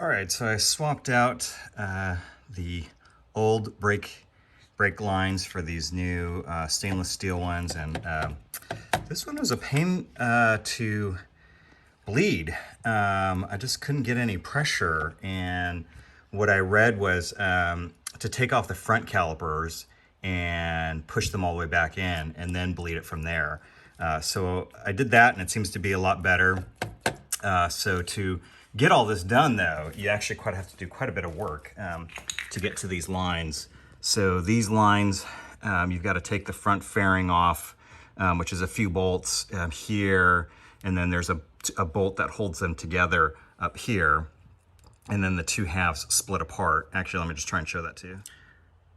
All right, so I swapped out the old brake lines for these new stainless steel ones, and this one was a pain to bleed. I just couldn't get any pressure, and what I read was to take off the front calipers and push them all the way back in and then bleed it from there. So I did that, and it seems to be a lot better. So to get all this done, though, you actually have to do quite a bit of work to get to these lines. So these lines, you've got to take the front fairing off, which is a few bolts here, and then there's a bolt that holds them together up here, and then the two halves split apart. Actually, let me just try and show that to you.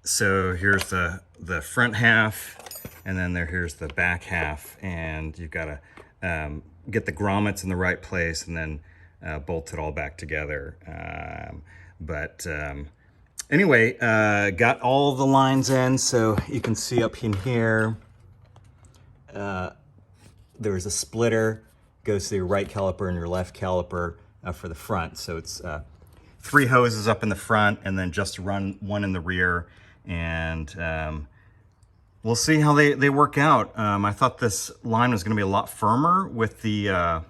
So here's the front half, and then here's the back half, and you've got to get the grommets in the right place and then bolt it all back together. Anyway, got all the lines in, so you can see up in here, there's a splitter, goes to your right caliper and your left caliper for the front. So it's 3 hoses up in the front and then just one in the rear. And we'll see how they work out. I thought this line was gonna be a lot firmer with the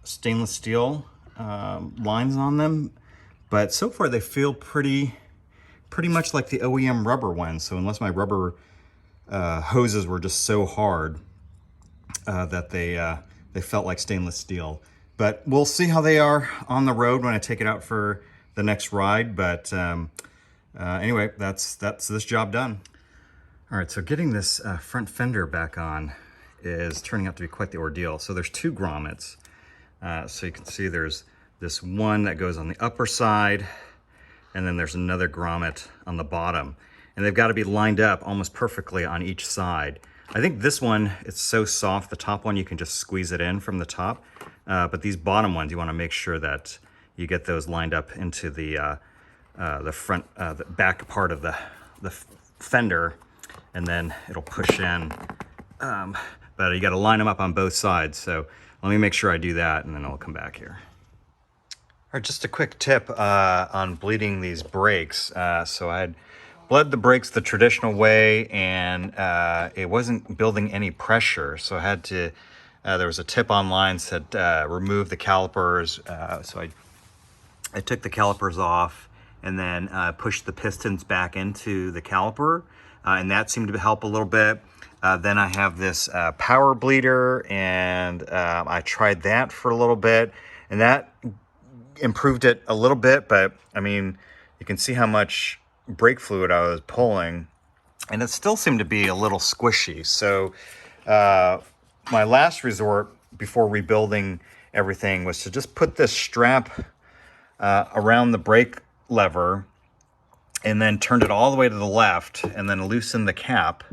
stainless steel lines on them, but so far they feel pretty much like the OEM rubber ones. So unless my rubber hoses were just so hard that they felt like stainless steel. But we'll see how they are on the road when I take it out for the next ride. But anyway, that's this job done. All right, so getting this front fender back on is turning out to be quite the ordeal. So there's 2 grommets. So you can see there's this one that goes on the upper side, and then there's another grommet on the bottom. And they've got to be lined up almost perfectly on each side. I think this one, it's so soft, the top one, you can just squeeze it in from the top. But these bottom ones, you want to make sure that you get those lined up into the front, the back part of the fender, and then it'll push in. But you got to line them up on both sides. So let me make sure I do that, and then I'll come back here. All right, just a quick tip on bleeding these brakes. So I had bled the brakes the traditional way, and it wasn't building any pressure. So I had to, there was a tip online that said remove the calipers. So I took the calipers off and then pushed the pistons back into the caliper, and that seemed to help a little bit. Then I have this power bleeder, and I tried that for a little bit, and that improved it a little bit. But I mean, you can see how much brake fluid I was pulling, and it still seemed to be a little squishy. So my last resort before rebuilding everything was to just put this strap around the brake lever, and then turned it all the way to the left, and then loosened the cap.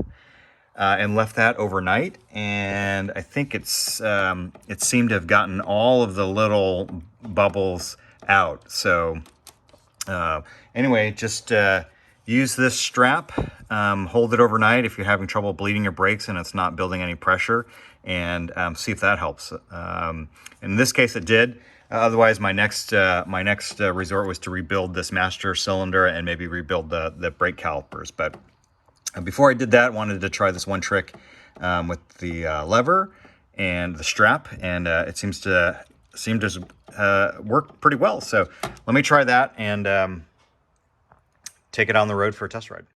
And left that overnight, and I think it seemed to have gotten all of the little bubbles out. So anyway, just use this strap, hold it overnight if you're having trouble bleeding your brakes and it's not building any pressure, and see if that helps. In this case, it did. Otherwise, my next resort was to rebuild this master cylinder and maybe rebuild the brake calipers. But before I did that, I wanted to try this one trick with the lever and the strap, and it seemed to work pretty well. So let me try that and take it on the road for a test ride.